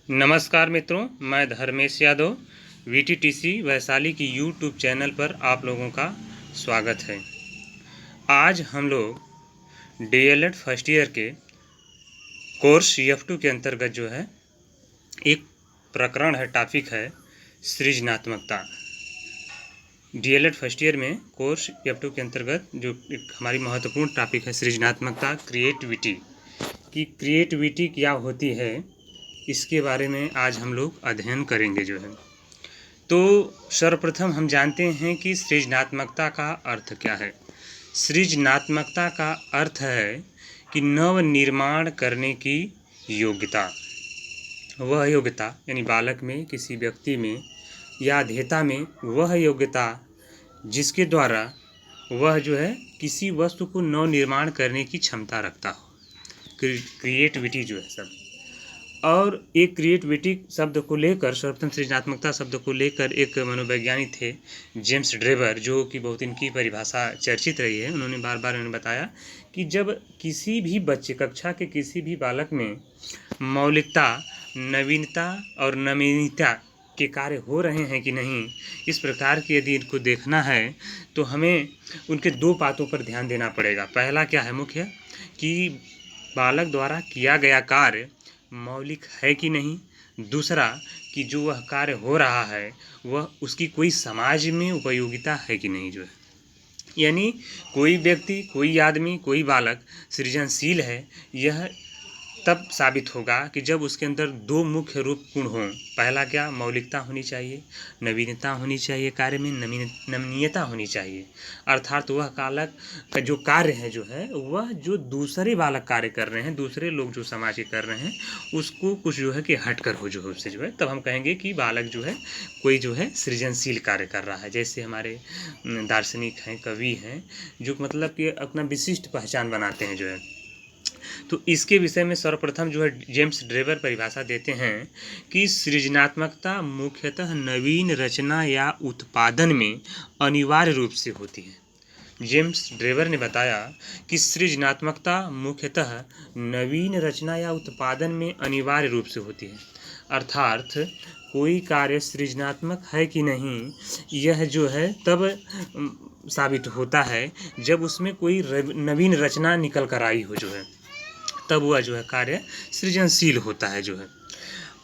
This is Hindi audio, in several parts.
नमस्कार मित्रों, मैं धर्मेश यादव वीटीटीसी वैशाली की यूट्यूब चैनल पर आप लोगों का स्वागत है। आज हम लोग डीएलएड फर्स्ट ईयर के कोर्स F2 के अंतर्गत जो है एक प्रकरण है, टॉपिक है सृजनात्मकता। डीएलएड फर्स्ट ईयर में कोर्स F2 के अंतर्गत जो एक हमारी महत्वपूर्ण टॉपिक है सृजनात्मकता, क्रिएटिविटी की क्रिएटिविटी क्या होती है, इसके बारे में आज हम लोग अध्ययन करेंगे जो है। तो सर्वप्रथम हम जानते हैं कि सृजनात्मकता का अर्थ क्या है। सृजनात्मकता का अर्थ है कि नव निर्माण करने की योग्यता। वह योग्यता यानी बालक में, किसी व्यक्ति में या अध्येता में वह योग्यता जिसके द्वारा वह जो है किसी वस्तु को नव निर्माण करने की क्षमता रखता हो। क्रिएटिविटी जो है सब। और एक क्रिएटिविटी शब्द को लेकर, सर्वप्रथम सृजनात्मकता शब्द को लेकर एक मनोवैज्ञानिक थे जेम्स ड्रेवर, जो कि बहुत इनकी परिभाषा चर्चित रही है। उन्होंने बार बार बताया कि जब किसी भी बच्चे, कक्षा के किसी भी बालक में मौलिकता, नवीनता और नवीनता के कार्य हो रहे हैं कि नहीं, इस प्रकार की यदि इनको देखना है तो हमें उनके दो बातों पर ध्यान देना पड़ेगा। पहला क्या है मुख्य, कि बालक द्वारा किया गया कार्य मौलिक है कि नहीं। दूसरा कि जो वह कार्य हो रहा है वह उसकी कोई समाज में उपयोगिता है कि नहीं जो है। यानी कोई व्यक्ति, कोई आदमी, कोई बालक सृजनशील है, यह तब साबित होगा कि जब उसके अंदर दो मुख्य रूप गुण हों। पहला क्या, मौलिकता होनी चाहिए, नवीनता होनी चाहिए, कार्य में नमनीयता होनी चाहिए। अर्थात वह बालक का जो कार्य है जो है वह जो दूसरे बालक कार्य कर रहे हैं, दूसरे लोग जो समाज के कर रहे हैं, उसको कुछ जो है कि हट कर हो जो है उससे जो है, तब हम कहेंगे कि बालक जो है कोई जो है सृजनशील कार्य कर रहा है। जैसे हमारे दार्शनिक हैं, कवि हैं, जो मतलब कि अपना विशिष्ट पहचान बनाते हैं जो है। तो इसके विषय में सर्वप्रथम जो है जेम्स ड्रेवर परिभाषा देते हैं कि सृजनात्मकता मुख्यतः नवीन रचना या उत्पादन में अनिवार्य रूप से होती है। जेम्स ड्रेवर ने बताया कि सृजनात्मकता मुख्यतः नवीन रचना या उत्पादन में अनिवार्य रूप से होती है। अर्थात कोई कार्य सृजनात्मक है कि नहीं, यह जो है तब साबित होता है जब उसमें कोई नवीन रचना निकल कर आई हो जो है, तब वह जो है कार्य सृजनशील होता है जो है।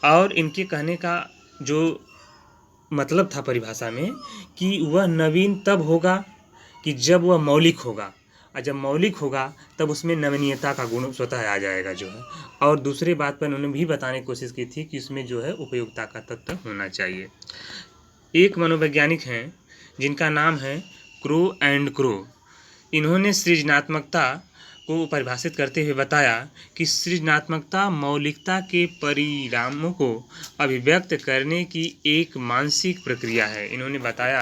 और इनके कहने का जो मतलब था परिभाषा में कि वह नवीन तब होगा कि जब वह मौलिक होगा, और जब मौलिक होगा तब उसमें नवीनता का गुण स्वतः आ जाएगा जो है। और दूसरी बात पर उन्होंने भी बताने की कोशिश की थी कि उसमें जो है उपयोगिता का तत्व होना चाहिए। एक मनोवैज्ञानिक हैं जिनका नाम है क्रो एंड क्रो। इन्होंने सृजनात्मकता को परिभाषित करते हुए बताया कि सृजनात्मकता मौलिकता के परिणामों को अभिव्यक्त करने की एक मानसिक प्रक्रिया है। इन्होंने बताया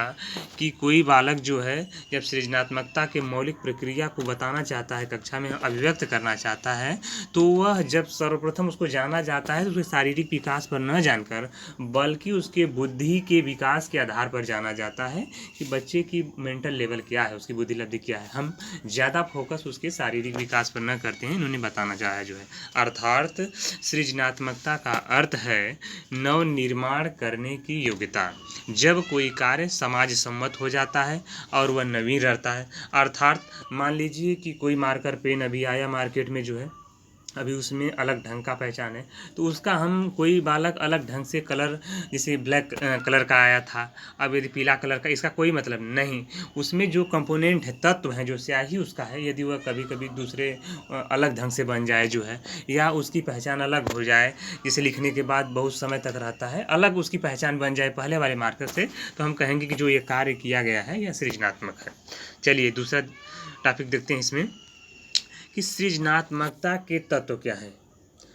कि कोई बालक जो है जब सृजनात्मकता के मौलिक प्रक्रिया को बताना चाहता है, कक्षा में अभिव्यक्त करना चाहता है, तो वह जब सर्वप्रथम उसको जाना जाता है तो उसके शारीरिक विकास पर न जानकर बल्कि उसके बुद्धि के विकास के आधार पर जाना जाता है कि बच्चे की मेंटल लेवल क्या है, उसकी बुद्धि लब्धि क्या है। हम ज़्यादा फोकस उसके शारीरिक विकास पर न करते हैं, इन्होंने बताना चाहा जो है। अर्थात सृजनात्मकता का अर्थ है नव निर्माण करने की योग्यता। जब कोई कार्य समाज सम्मत हो जाता है और वह नवीन रहता है। अर्थात मान लीजिए कि कोई मार्कर पेन अभी आया मार्केट में जो है, अभी उसमें अलग ढंग का पहचान है, तो उसका हम कोई बालक अलग ढंग से कलर, जैसे ब्लैक कलर का आया था, अब यदि पीला कलर का, इसका कोई मतलब नहीं। उसमें जो कंपोनेंट है, तत्व हैं, जो स्याही उसका है, यदि वह कभी कभी दूसरे अलग ढंग से बन जाए जो है, या उसकी पहचान अलग हो जाए, जिसे लिखने के बाद बहुत समय तक रहता है, अलग उसकी पहचान बन जाए पहले वाले मार्कर से, तो हम कहेंगे कि जो ये कार्य किया गया है यह सृजनात्मक है। चलिए दूसरा टॉपिक देखते हैं इसमें कि सृजनात्मकता के तत्व क्या है।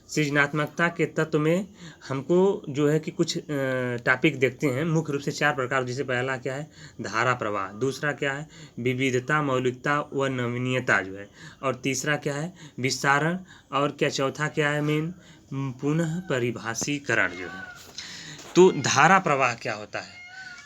सृजनात्मकता के तत्व में हमको जो है कि कुछ टॉपिक देखते हैं, मुख्य रूप से 4 प्रकार। जैसे पहला क्या है, धारा प्रवाह। दूसरा क्या है, विविधता, मौलिकता व नवीनता जो है। और तीसरा क्या है, विस्तारण। और क्या चौथा क्या है, मेन पुनः परिभाषीकरण जो है। तो धारा प्रवाह क्या होता है,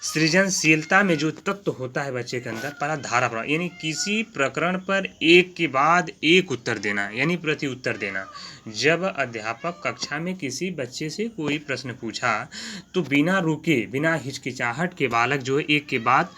सृजनशीलता में जो तत्व होता है बच्चे के अंदर, पहला धारा प्रवाह, यानी किसी प्रकरण पर एक के बाद एक उत्तर देना, यानी प्रति उत्तर देना। जब अध्यापक कक्षा में किसी बच्चे से कोई प्रश्न पूछा तो बिना रुके, बिना हिचकिचाहट के बालक जो है एक के बाद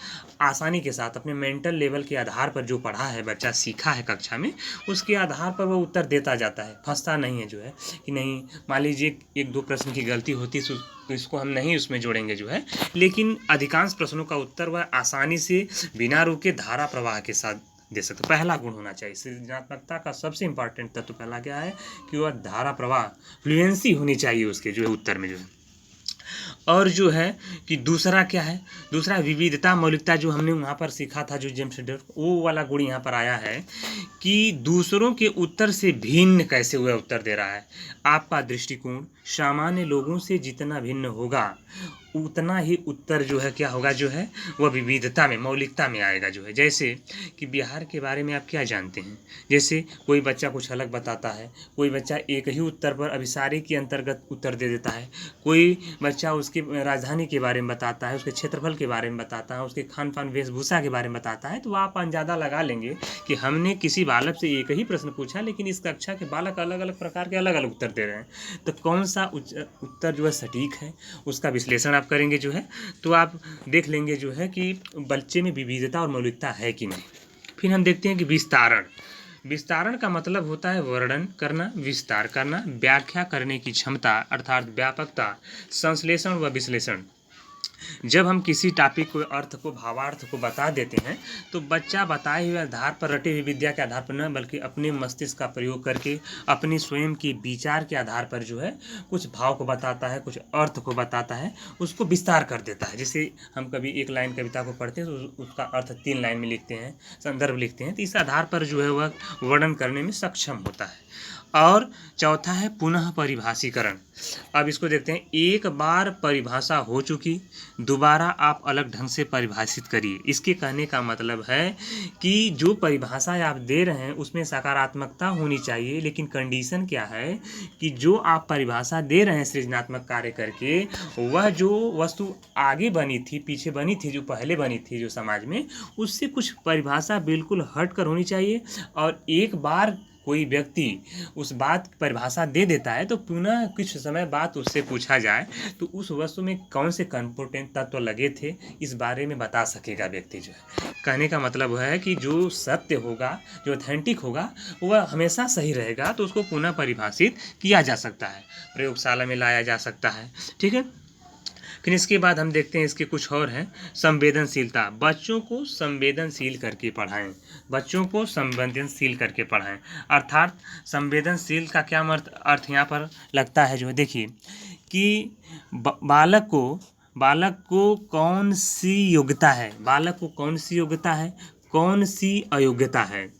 आसानी के साथ अपने मेंटल लेवल के आधार पर जो पढ़ा है, बच्चा सीखा है कक्षा में, उसके आधार पर वो उत्तर देता जाता है, फंसता नहीं है जो है कि नहीं मान लीजिए एक दो प्रश्न की गलती होती है तो इसको हम नहीं उसमें जोड़ेंगे जो है, लेकिन अधिकांश प्रश्नों का उत्तर वह आसानी से बिना रुके धारा प्रवाह के साथ दे सकते। पहला गुण होना चाहिए सृजनात्मकता का, सबसे इंपॉर्टेंट तत्व पहला क्या है कि वह धारा प्रवाह, फ्लुएंसी होनी चाहिए उसके जो है उत्तर में जो है। और जो है कि दूसरा क्या है, दूसरा विविधता मौलिकता, जो हमने वहाँ पर सीखा था जो जेम्स रीडर, वो वाला गुण यहाँ पर आया है कि दूसरों के उत्तर से भिन्न कैसे वह उत्तर दे रहा है। आपका दृष्टिकोण सामान्य लोगों से जितना भिन्न होगा उतना ही उत्तर जो है क्या होगा, जो है वह विविधता में, मौलिकता में आएगा जो है। जैसे कि बिहार के बारे में आप क्या जानते हैं, जैसे कोई बच्चा कुछ अलग बताता है, कोई बच्चा एक ही उत्तर पर अभिसारी के अंतर्गत उत्तर दे देता है, कोई बच्चा उसकी राजधानी के बारे में बताता है, उसके क्षेत्रफल के बारे में बताता है, उसके खान पान वेशभूषा के बारे में बताता है, तो आप अंदाजा लगा लेंगे कि हमने किसी बालक से एक ही प्रश्न पूछा लेकिन इस कक्षा के बालक अलग अलग प्रकार के अलग अलग उत्तर दे रहे हैं। तो कौन सा उत्तर जो है सटीक है, उसका विश्लेषण आप करेंगे जो है, तो आप देख लेंगे जो है कि बच्चे में विविधता और मौलिकता है कि नहीं। फिर हम देखते हैं कि विस्तारण। विस्तारण का मतलब होता है वर्णन करना, विस्तार करना, व्याख्या करने की क्षमता अर्थात व्यापकता, संश्लेषण व विश्लेषण। जब हम किसी टॉपिक को, अर्थ को, भावार्थ को बता देते हैं तो बच्चा बताए हुए आधार पर, रटे हुई विद्या के आधार पर न बल्कि अपने मस्तिष्क का प्रयोग करके अपने स्वयं के विचार के आधार पर जो है कुछ भाव को बताता है, कुछ अर्थ को बताता है, उसको विस्तार कर देता है। जैसे हम कभी एक लाइन कविता को पढ़ते हैं तो उसका अर्थ 3 लाइन में लिखते हैं, संदर्भ लिखते हैं, तो इस आधार पर जो है वह वर्णन करने में सक्षम होता है। और चौथा है पुनः परिभाषीकरण। अब इसको देखते हैं, एक बार परिभाषा हो चुकी, दोबारा आप अलग ढंग से परिभाषित करिए। इसके कहने का मतलब है कि जो परिभाषा आप दे रहे हैं उसमें सकारात्मकता होनी चाहिए, लेकिन कंडीशन क्या है कि जो आप परिभाषा दे रहे हैं सृजनात्मक कार्य करके, वह जो वस्तु आगे बनी थी, पीछे बनी थी, जो पहले बनी थी जो समाज में, उससे कुछ परिभाषा बिल्कुल हट कर होनी चाहिए। और एक बार कोई व्यक्ति उस बात की परिभाषा दे देता है तो पुनः कुछ समय बाद उससे पूछा जाए तो उस वस्तु में कौन से कंपोनेंट तत्व लगे थे, इस बारे में बता सकेगा व्यक्ति जो है। कहने का मतलब वह है कि जो सत्य होगा, जो ऑथेंटिक होगा, वह हमेशा सही रहेगा, तो उसको पुनः परिभाषित किया जा सकता है, प्रयोगशाला में लाया जा सकता है। ठीक है। फिर इसके बाद हम देखते हैं इसके कुछ और हैं। संवेदनशीलता, बच्चों को संवेदनशील करके पढ़ाएं, बच्चों को संवेदनशील करके पढ़ाएं। अर्थात संवेदनशील का क्या अर्थ यहाँ पर लगता है जो है, देखिए कि बालक को कौन सी योग्यता है, बालक को कौन सी योग्यता है, कौन सी अयोग्यता है,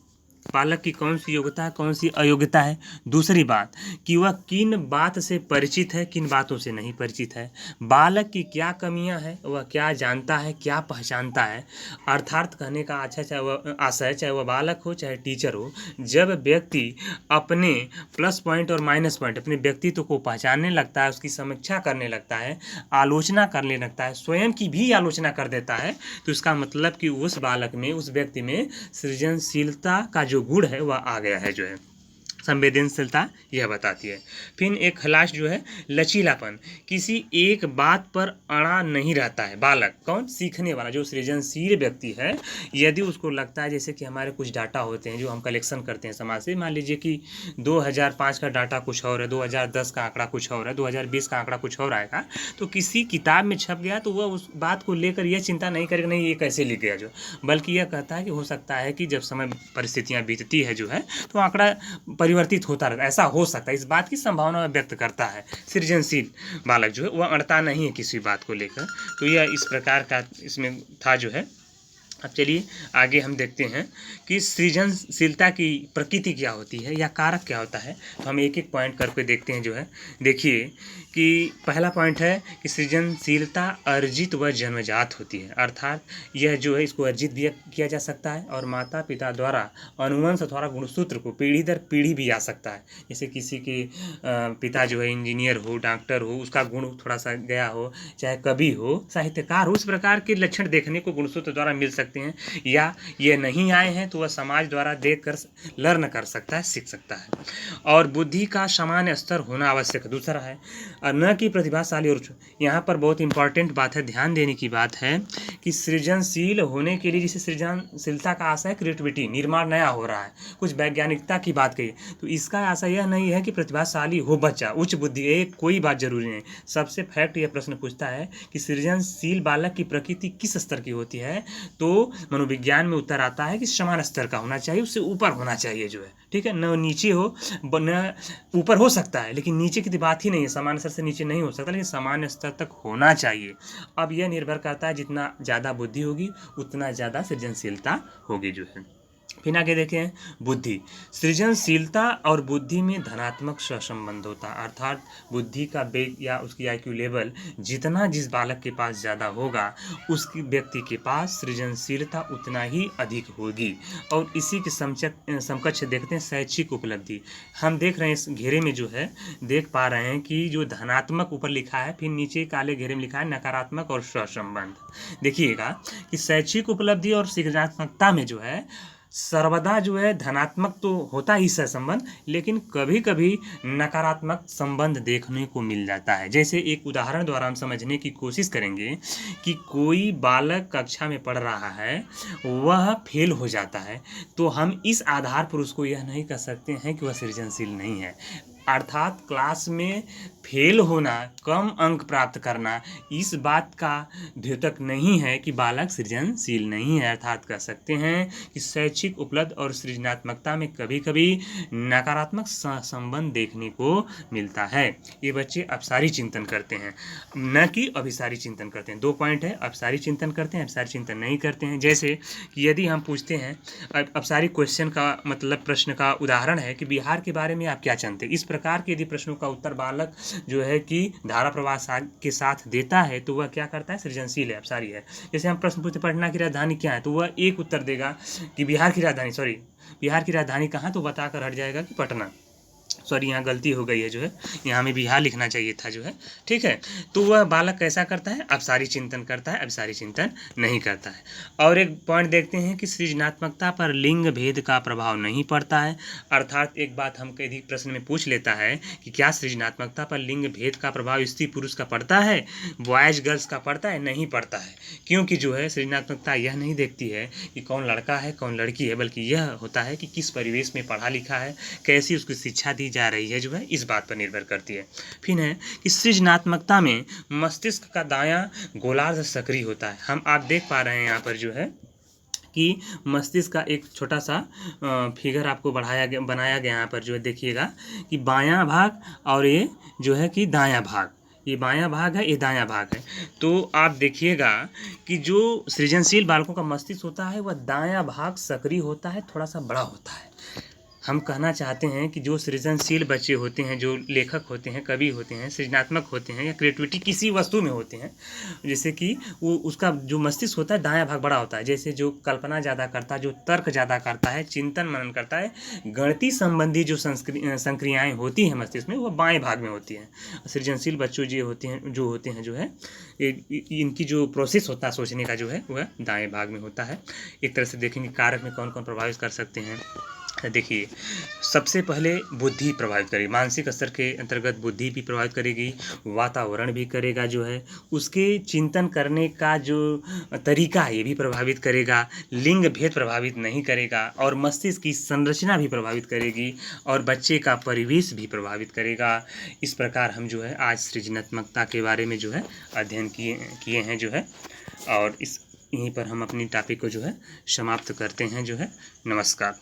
बालक की कौन सी योग्यता है, कौन सी अयोग्यता है। दूसरी बात कि वह किन बात से परिचित है, किन बातों से नहीं परिचित है, बालक की क्या कमियां हैं, वह क्या जानता है, क्या पहचानता है। अर्थात कहने का अच्छा चाहे वह आशय, चाहे वह बालक हो चाहे टीचर हो, जब व्यक्ति अपने प्लस पॉइंट और माइनस पॉइंट, अपने व्यक्तित्व को पहचानने लगता है, उसकी समीक्षा करने लगता है, आलोचना करने लगता है, स्वयं की भी आलोचना कर देता है, तो इसका मतलब कि उस बालक में, उस व्यक्ति में सृजनशीलता का जो गुण है वह आ गया है जो है। संवेदनशीलता यह बताती है। फिर एक खलास जो है लचीलापन, किसी एक बात पर अड़ा नहीं रहता है बालक। कौन? सीखने वाला, जो सृजनशील व्यक्ति है, यदि उसको लगता है जैसे कि हमारे कुछ डाटा होते हैं जो हम कलेक्शन करते हैं समाज से, मान लीजिए कि 2005 का डाटा कुछ और है, 2010 का आंकड़ा कुछ और है, 2020 का आंकड़ा कुछ और आएगा, तो किसी किताब में छप गया तो वह उस बात को लेकर यह चिंता नहीं करेगा नहीं ये कैसे लिख गया जो, बल्कि यह कहता है कि हो सकता है कि जब समय परिस्थितियाँ बीतती है जो है तो आंकड़ा परिवर्तित होता रहता है, ऐसा हो सकता है, इस बात की संभावना व्यक्त करता है। सृजनशील बालक जो है वह अड़ता नहीं है किसी बात को लेकर। तो यह इस प्रकार का इसमें था जो है अब चलिए आगे हम देखते हैं कि सृजनशीलता की प्रकृति क्या होती है या कारक क्या होता है। तो हम एक एक पॉइंट करके देखते हैं जो है। देखिए कि पहला पॉइंट है कि सृजनशीलता अर्जित व जन्मजात होती है, अर्थात यह जो है इसको अर्जित भी किया जा सकता है और माता पिता द्वारा अनुवंश अथवा गुणसूत्र को पीढ़ी दर पीढ़ी भी आ सकता है। जैसे किसी के पिता जो है इंजीनियर हो, डॉक्टर हो, उसका गुण थोड़ा सा गया हो, चाहे कवि हो, साहित्यकार हो, उस प्रकार के लक्षण देखने को गुणसूत्र द्वारा मिल सकते हैं। या ये नहीं आए हैं तो वह समाज द्वारा देख कर लर्न कर सकता है, सीख सकता है। और बुद्धि का समान स्तर होना आवश्यक है, दूसरा है। और न कि प्रतिभाशाली और यहाँ पर बहुत इंपॉर्टेंट बात है, ध्यान देने की बात है कि सृजनशील होने के लिए, जैसे सृजनशीलता का आशय है क्रिएटिविटी, निर्माण नया हो रहा है, कुछ वैज्ञानिकता की बात कही, तो इसका आशय यह नहीं है कि प्रतिभाशाली हो बच्चा, उच्च बुद्धि, एक कोई बात जरूरी नहीं। सबसे फैक्ट यह प्रश्न पूछता है कि सृजनशील बालक की प्रकृति किस स्तर की होती है, तो मनोविज्ञान में उत्तर आता है कि समान स्तर का होना चाहिए, उससे ऊपर होना चाहिए जो है, ठीक है, न नीचे हो न ऊपर हो सकता है, लेकिन नीचे की तो बात ही नहीं है, समान स्तर से नीचे नहीं हो सकता, लेकिन सामान्य स्तर तक होना चाहिए। अब यह निर्भर करता है जितना ज़्यादा बुद्धि होगी उतना ज़्यादा सृजनशीलता होगी जो है। फिर आगे देखें बुद्धि। सृजनशीलता और बुद्धि में धनात्मक सहसंबंध होता है, अर्थात बुद्धि का वेग या उसकी IQ लेवल जितना जिस बालक के पास ज़्यादा होगा उसकी व्यक्ति के पास सृजनशीलता उतना ही अधिक होगी। और इसी के समकक्ष देखते हैं शैक्षिक उपलब्धि। हम देख रहे हैं इस घेरे में जो है, देख पा रहे हैं कि जो धनात्मक ऊपर लिखा है, फिर नीचे काले घेरे में लिखा है नकारात्मक और सहसंबंध। देखिएगा कि शैक्षिक उपलब्धि और सृजनात्मकता में जो है सर्वदा जो है धनात्मक तो होता ही सहसंबंध, लेकिन कभी कभी नकारात्मक संबंध देखने को मिल जाता है। जैसे एक उदाहरण द्वारा हम समझने की कोशिश करेंगे कि कोई बालक कक्षा में पढ़ रहा है, वह फेल हो जाता है, तो हम इस आधार पर उसको यह नहीं कह सकते हैं कि वह सृजनशील नहीं है। अर्थात क्लास में फेल होना, कम अंक प्राप्त करना, इस बात का द्योतक नहीं है कि बालक सृजनशील नहीं है। अर्थात कह सकते हैं कि शैक्षिक उपलब्धि और सृजनात्मकता में कभी कभी नकारात्मक संबंध देखने को मिलता है। ये बच्चे अपसारी चिंतन करते हैं, न कि अभिसारी चिंतन करते हैं। 2 पॉइंट है, अपसारी चिंतन करते हैं, अभिसारी चिंतन नहीं करते हैं। जैसे कि यदि हम पूछते हैं, अपसारी क्वेश्चन का मतलब प्रश्न का उदाहरण है कि बिहार के बारे में आप क्या जानते हैं, इस प्रकार के यदि प्रश्नों का उत्तर बालक जो है कि धारा प्रवाह के साथ देता है तो वह क्या करता है, सृजनशील है, अपसारी है। जैसे हम प्रश्न पूछते पटना की राजधानी क्या है, तो वह एक उत्तर देगा कि बिहार की राजधानी कहाँ, तो बताकर हट जाएगा कि पटना। सॉरी, यहाँ गलती हो गई है जो है, यहाँ हमें बिहार लिखना चाहिए था जो है, ठीक है। तो वह बालक कैसा करता है, अपसारी चिंतन करता है, अभिसारी चिंतन नहीं करता है। और एक पॉइंट देखते हैं कि सृजनात्मकता पर लिंग भेद का प्रभाव नहीं पड़ता है। अर्थात एक बात हम कई प्रश्न में पूछ लेता है कि क्या सृजनात्मकता पर लिंग भेद का प्रभाव स्त्री पुरुष का पड़ता है, बॉयज गर्ल्स का पड़ता है, नहीं पड़ता है। क्योंकि जो है सृजनात्मकता यह नहीं देखती है कि कौन लड़का है कौन लड़की है, बल्कि यह होता है कि किस परिवेश में पढ़ा लिखा है, कैसी उसकी शिक्षा दी जा रही है जो है, इस बात पर निर्भर करती है। फिर है कि सृजनात्मकता में मस्तिष्क का दायां गोलार्ध सक्रिय होता है। हम आप देख पा रहे हैं यहाँ पर जो है कि मस्तिष्क का एक छोटा सा फिगर आपको बनाया गया यहाँ पर जो है, देखिएगा कि बायां भाग और ये जो है कि दायां भाग, ये बायां भाग है, ये दायां भाग है। तो आप देखिएगा कि जो सृजनशील बालकों का मस्तिष्क होता है वह दायां भाग सक्रिय होता है, थोड़ा सा बड़ा होता है। हम कहना चाहते हैं कि जो सृजनशील बच्चे होते हैं, जो लेखक होते हैं, कवि होते हैं, सृजनात्मक होते हैं या क्रिएटिविटी किसी वस्तु में होते हैं, जैसे कि वो उसका जो मस्तिष्क होता है दायां भाग बड़ा होता है। जैसे जो कल्पना ज़्यादा करता है, जो तर्क ज़्यादा करता है, चिंतन मनन करता है, गणितीय संबंधी जो संक्रियाएँ होती हैं मस्तिष्क में, वो बाएँ भाग में होती हैं। सृजनशील बच्चों जो होते हैं जो है, इनकी जो प्रोसेस होता है सोचने का जो है वह दाएँ भाग में होता है। एक तरह से देखेंगे कारक में कौन कौन प्रभावित कर सकते हैं। देखिए, सबसे पहले बुद्धि प्रभावित करेगी, मानसिक स्तर के अंतर्गत बुद्धि भी प्रभावित करेगी, वातावरण भी करेगा जो है, उसके चिंतन करने का जो तरीका है ये भी प्रभावित करेगा, लिंग भेद प्रभावित नहीं करेगा, और मस्तिष्क की संरचना भी प्रभावित करेगी, और बच्चे का परिवेश भी प्रभावित करेगा। इस प्रकार हम जो है आज सृजनात्मकता के बारे में जो है अध्ययन किए हैं जो है, और यहीं पर हम अपनी टॉपिक को जो है समाप्त करते हैं जो है। नमस्कार।